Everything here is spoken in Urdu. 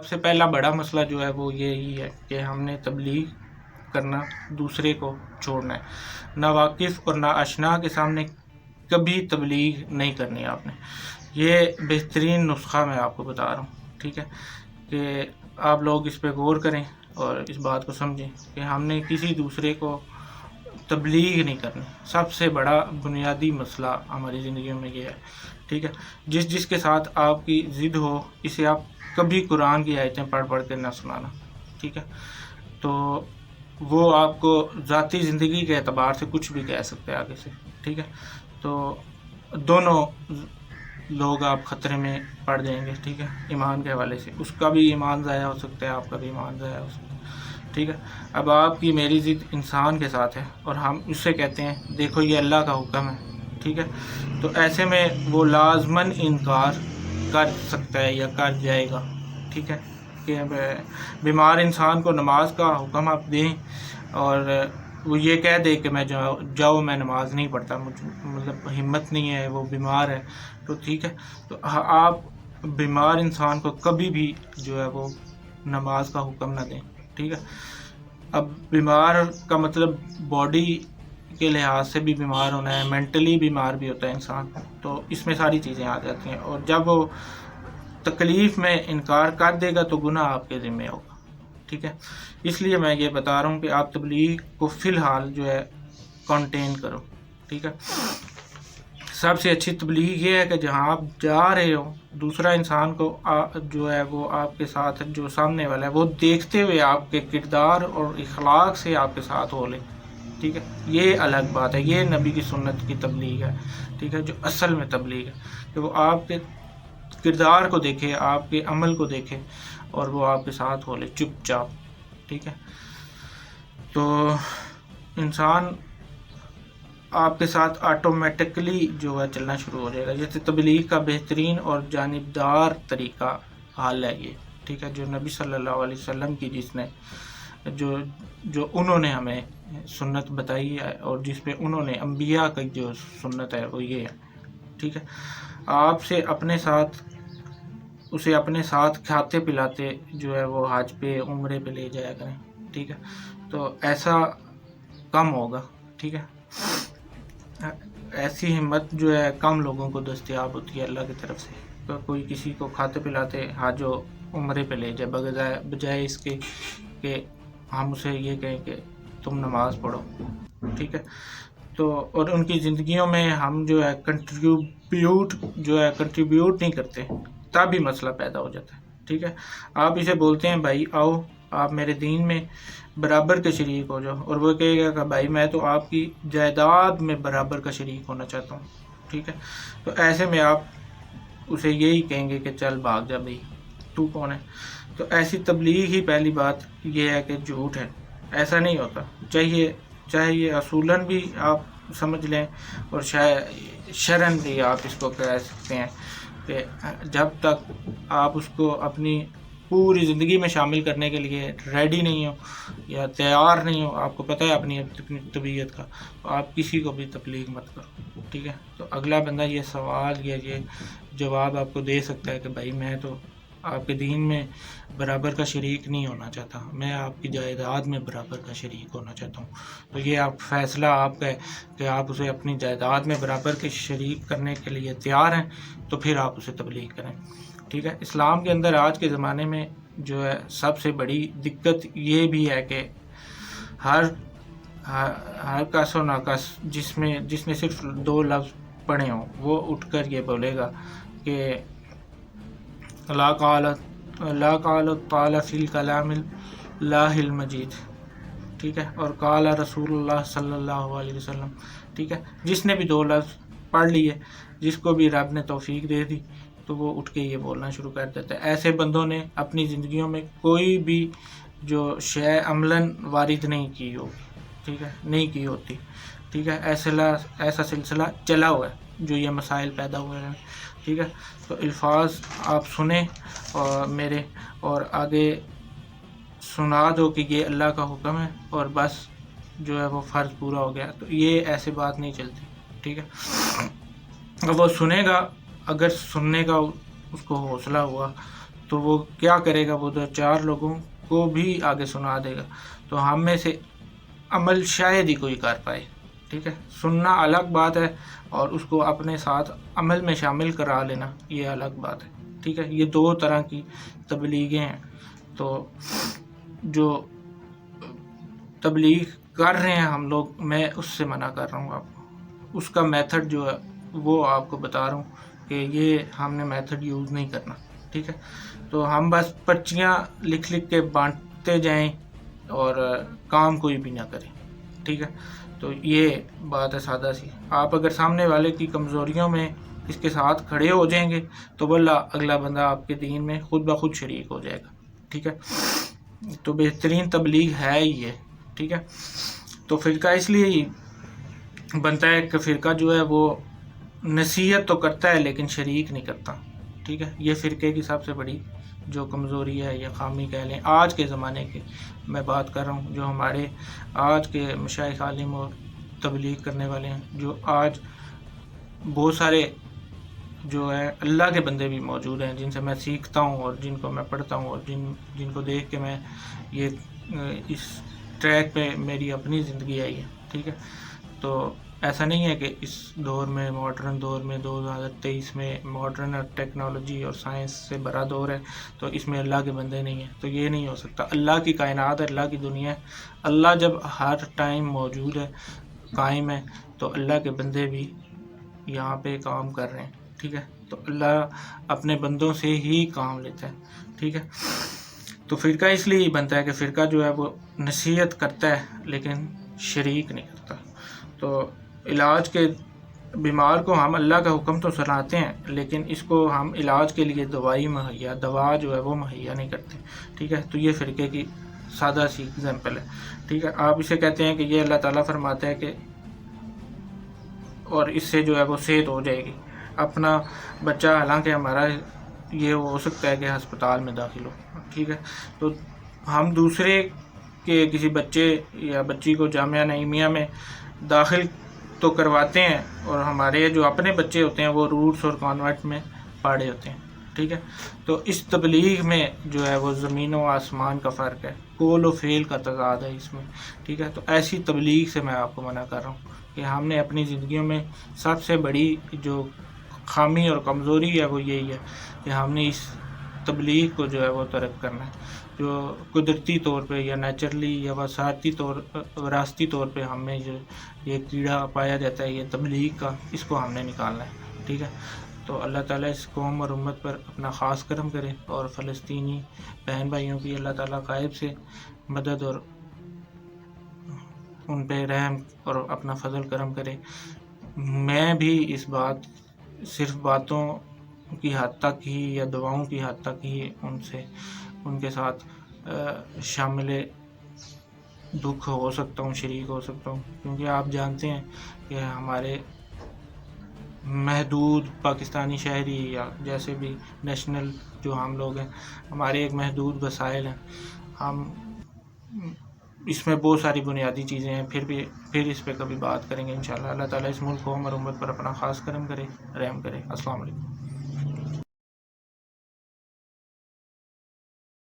سب سے پہلا بڑا مسئلہ جو ہے وہ یہی ہے کہ ہم نے تبلیغ کرنا دوسرے کو چھوڑنا ہے۔ ناواقف اور ناآشنا کے سامنے کبھی تبلیغ نہیں کرنی آپ نے۔ یہ بہترین نسخہ میں آپ کو بتا رہا ہوں، ٹھیک ہے، کہ آپ لوگ اس پہ غور کریں اور اس بات کو سمجھیں کہ ہم نے کسی دوسرے کو تبلیغ نہیں کرنی۔ سب سے بڑا بنیادی مسئلہ ہماری زندگیوں میں یہ ہے، ٹھیک ہے۔ جس کے ساتھ آپ کی ضد ہو، اسے آپ کبھی قرآن کی آیتیں پڑھ کے نہ سنانا، ٹھیک ہے۔ تو وہ آپ کو ذاتی زندگی کے اعتبار سے کچھ بھی کہہ سکتے ہیں آگے سے، ٹھیک ہے۔ تو دونوں لوگ آپ خطرے میں پڑ جائیں گے، ٹھیک ہے، ایمان کے حوالے سے۔ اس کا بھی ایمان ضائع ہو سکتا ہے، آپ کا بھی ایمان ضائع ہو سکتا ہے، ٹھیک ہے۔ اب آپ کی میری ضد انسان کے ساتھ ہے اور ہم اس سے کہتے ہیں دیکھو یہ اللہ کا حکم ہے، ٹھیک ہے، تو ایسے میں وہ لازماً انکار کر سکتا ہے یا کر جائے گا، ٹھیک ہے، کہ بیمار انسان کو نماز کا حکم آپ دیں اور وہ یہ کہہ دے کہ میں جاؤ میں نماز نہیں پڑھتا، مطلب ہمت نہیں ہے، وہ بیمار ہے، تو ٹھیک ہے، تو آپ بیمار انسان کو کبھی بھی جو ہے وہ نماز کا حکم نہ دیں، ٹھیک ہے۔ اب بیمار کا مطلب باڈی کے لحاظ سے بھی بیمار ہونا ہے، مینٹلی بیمار بھی ہوتا ہے انسان، تو اس میں ساری چیزیں آ جاتی ہیں، اور جب وہ تکلیف میں انکار کر دے گا تو گناہ آپ کے ذمہ ہوگا، ٹھیک ہے۔ اس لیے میں یہ بتا رہا ہوں کہ آپ تبلیغ کو فی الحال جو ہے کنٹین کرو، ٹھیک ہے۔ سب سے اچھی تبلیغ یہ ہے کہ جہاں آپ جا رہے ہو دوسرا انسان کو جو ہے وہ آپ کے ساتھ جو سامنے والا ہے وہ دیکھتے ہوئے آپ کے کردار اور اخلاق سے آپ کے ساتھ ہو لے، ٹھیک ہے۔ یہ الگ بات ہے، یہ نبی کی سنت کی تبلیغ ہے، ٹھیک ہے، جو اصل میں تبلیغ ہے، کہ وہ آپ کے کردار کو دیکھے، آپ کے عمل کو دیکھے اور وہ آپ کے ساتھ ہو لے چپ چاپ، ٹھیک ہے۔ تو انسان آپ کے ساتھ آٹومیٹکلی جو ہے چلنا شروع ہو جائے گا۔ جیسے تبلیغ کا بہترین اور جانبدار طریقہ حل ہے یہ، ٹھیک ہے، جو نبی صلی اللہ علیہ وسلم کی جس نے جو انہوں نے ہمیں سنت بتائی ہے اور جس پہ انہوں نے انبیاء کی جو سنت ہے وہ یہ ہے، ٹھیک ہے۔ آپ سے اسے اپنے ساتھ کھاتے پلاتے جو ہے وہ حج پہ عمرے پہ لے جایا کریں، ٹھیک ہے، تو ایسا کم ہوگا، ٹھیک ہے۔ ایسی ہمت جو ہے کم لوگوں کو دستیاب ہوتی ہے اللہ کی طرف سے، تو کوئی کسی کو کھاتے پلاتے حج و عمرے پہ لے جائے بجائے اس کے کہ ہم اسے یہ کہیں کہ تم نماز پڑھو، ٹھیک ہے۔ تو اور ان کی زندگیوں میں ہم جو ہے کنٹریبیوٹ نہیں کرتے، تب بھی مسئلہ پیدا ہو جاتا ہے، ٹھیک ہے۔ آپ اسے بولتے ہیں بھائی آؤ آپ میرے دین میں برابر کے شریک ہو جاؤ، اور وہ کہے گا کہ بھائی میں تو آپ کی جائیداد میں برابر کا شریک ہونا چاہتا ہوں، ٹھیک ہے۔ تو ایسے میں آپ اسے یہی کہیں گے کہ چل بھاگ جا بھائی، تو کون ہے؟ تو ایسی تبلیغ ہی پہلی بات یہ ہے کہ جھوٹ ہے، ایسا نہیں ہوتا۔ چاہے یہ اصولاً بھی آپ سمجھ لیں اور شرعاً بھی آپ اس کو کہہ سکتے ہیں کہ جب تک آپ اس کو اپنی پوری زندگی میں شامل کرنے کے لیے ریڈی نہیں ہو یا تیار نہیں ہو، آپ کو پتہ ہے اپنی طبیعت کا، تو آپ کسی کو بھی تبلیغ مت کرو، ٹھیک ہے۔ تو اگلا بندہ یہ سوال یا یہ جواب آپ کو دے سکتا ہے کہ بھائی میں تو آپ کے دین میں برابر کا شریک نہیں ہونا چاہتا، میں آپ کی جائیداد میں برابر کا شریک ہونا چاہتا ہوں۔ تو یہ آپ فیصلہ آپ کا ہے کہ آپ اسے اپنی جائیداد میں برابر کے شریک کرنے کے لیے تیار ہیں، تو پھر آپ اسے تبلیغ کریں، ٹھیک ہے۔ اسلام کے اندر آج کے زمانے میں جو ہے سب سے بڑی دقت یہ بھی ہے کہ ہر کس و ناکس جس نے صرف 2 لفظ پڑھے ہوں وہ اٹھ کر یہ بولے گا کہ لا قال تعالی فی الکلام اللہ المجید، ٹھیک ہے، اور قال رسول اللہ صلی اللہ علیہ وسلم، ٹھیک ہے۔ جس نے بھی 2 لفظ پڑھ لیے، جس کو بھی رب نے توفیق دے دی، تو وہ اٹھ کے یہ بولنا شروع کر دیتا ہے۔ ایسے بندوں نے اپنی زندگیوں میں کوئی بھی جو شے عملاً وارد نہیں کی ہوگی، ٹھیک ہے، نہیں کی ہوتی، ٹھیک ہے۔ ایسا سلسلہ چلا ہوا ہے جو یہ مسائل پیدا ہوئے ہیں، ٹھیک ہے۔ تو الفاظ آپ سنیں اور میرے اور آگے سنا دو کہ یہ اللہ کا حکم ہے اور بس جو ہے وہ فرض پورا ہو گیا، تو یہ ایسے بات نہیں چلتی، ٹھیک ہے۔ وہ سنے گا، اگر سننے کا اس کو حوصلہ ہوا تو وہ کیا کرے گا، وہ 2-4 لوگوں کو بھی آگے سنا دے گا. تو ہم میں سے عمل شاید ہی کوئی کر پائے. ٹھیک ہے، سننا الگ بات ہے اور اس کو اپنے ساتھ عمل میں شامل کرا لینا یہ الگ بات ہے. ٹھیک ہے، یہ 2 طرح کی تبلیغیں ہیں. تو جو تبلیغ کر رہے ہیں ہم لوگ، میں اس سے منع کر رہا ہوں آپ کو. اس کا میتھڈ جو ہے وہ آپ کو بتا رہا ہوں کہ یہ ہم نے میتھڈ یوز نہیں کرنا. ٹھیک ہے، تو ہم بس پرچیاں لکھ کے بانٹتے جائیں اور کام کوئی بھی نہ کریں. ٹھیک ہے، تو یہ بات ہے سادہ سی. آپ اگر سامنے والے کی کمزوریوں میں اس کے ساتھ کھڑے ہو جائیں گے تو واللہ اگلا بندہ آپ کے دین میں خود بخود شریک ہو جائے گا. ٹھیک ہے، تو بہترین تبلیغ ہے یہ. ٹھیک ہے، تو فرقہ اس لیے ہی بنتا ہے کہ فرقہ جو ہے وہ نصیحت تو کرتا ہے لیکن شریک نہیں کرتا. ٹھیک ہے، یہ فرقے کی سب سے بڑی جو کمزوری ہے یا خامی کہہ لیں آج کے زمانے کی میں بات کر رہا ہوں. جو ہمارے آج کے مشائخ عالم اور تبلیغ کرنے والے ہیں، جو آج بہت سارے جو ہے اللہ کے بندے بھی موجود ہیں جن سے میں سیکھتا ہوں اور جن کو میں پڑھتا ہوں اور جن کو دیکھ کے میں یہ اس ٹریک پہ میری اپنی زندگی آئی ہے. ٹھیک ہے، تو ایسا نہیں ہے کہ اس دور میں، ماڈرن دور میں 2023 میں ماڈرن ٹیکنالوجی اور سائنس سے بھرا دور ہے تو اس میں اللہ کے بندے نہیں ہیں. تو یہ نہیں ہو سکتا. اللہ کی کائنات ہے، اللہ کی دنیا ہے. اللہ جب ہر ٹائم موجود ہے، قائم ہے، تو اللہ کے بندے بھی یہاں پہ کام کر رہے ہیں. ٹھیک ہے، تو اللہ اپنے بندوں سے ہی کام لیتا ہے. ٹھیک ہے، تو فرقہ اس لیے ہی بنتا ہے کہ فرقہ جو ہے وہ نصیحت کرتا ہے لیکن شریک نہیں کرتا. تو علاج کے بیمار کو ہم اللہ کا حکم تو سناتے ہیں لیکن اس کو ہم علاج کے لیے دوا جو ہے وہ مہیا نہیں کرتے. ٹھیک ہے، تو یہ فرقے کی سادہ سی اگزامپل ہے. ٹھیک ہے، آپ اسے کہتے ہیں کہ یہ اللہ تعالیٰ فرماتا ہے کہ اور اس سے جو ہے وہ صحت ہو جائے گی. اپنا بچہ، حالانکہ ہمارا یہ ہو سکتا ہے کہ ہسپتال میں داخل ہو. ٹھیک ہے، تو ہم دوسرے کے کسی بچے یا بچی کو جامعہ نعیمیہ میں داخل تو کرواتے ہیں اور ہمارے جو اپنے بچے ہوتے ہیں وہ روٹس اور کانوینٹ میں پاڑے ہوتے ہیں. ٹھیک ہے، تو اس تبلیغ میں جو ہے وہ زمین و آسمان کا فرق ہے، قول و فعل کا تضاد ہے اس میں. ٹھیک ہے، تو ایسی تبلیغ سے میں آپ کو منع کر رہا ہوں کہ ہم نے اپنی زندگیوں میں سب سے بڑی جو خامی اور کمزوری ہے وہ یہی ہے کہ ہم نے اس تبلیغ کو جو ہے وہ ترک کرنا ہے. جو قدرتی طور پہ یا نیچرلی یا وراثتی طور پہ ہم میں جو یہ کیڑا پایا جاتا ہے یہ تبلیغ کا، اس کو ہم نے نکالنا ہے. ٹھیک ہے، تو اللہ تعالیٰ اس قوم اور امت پر اپنا خاص کرم کرے اور فلسطینی بہن بھائیوں کی اللہ تعالیٰ غائب سے مدد اور ان پہ رحم اور اپنا فضل کرم کرے. میں بھی اس بات صرف باتوں کی حد تک ہی یا دعاؤں کی حد تک ہی ان کے ساتھ شامل دکھ ہو سکتا ہوں، شریک ہو سکتا ہوں، کیونکہ آپ جانتے ہیں کہ ہمارے محدود پاکستانی شہری یا جیسے بھی نیشنل جو ہم لوگ ہیں، ہمارے ایک محدود وسائل ہیں. ہم اس میں بہت ساری بنیادی چیزیں ہیں، پھر اس پہ کبھی بات کریں گے انشاءاللہ. اللہ تعالیٰ اس ملک کو اور امت پر اپنا خاص کرم کرے، رحم کرے. السلام علیکم.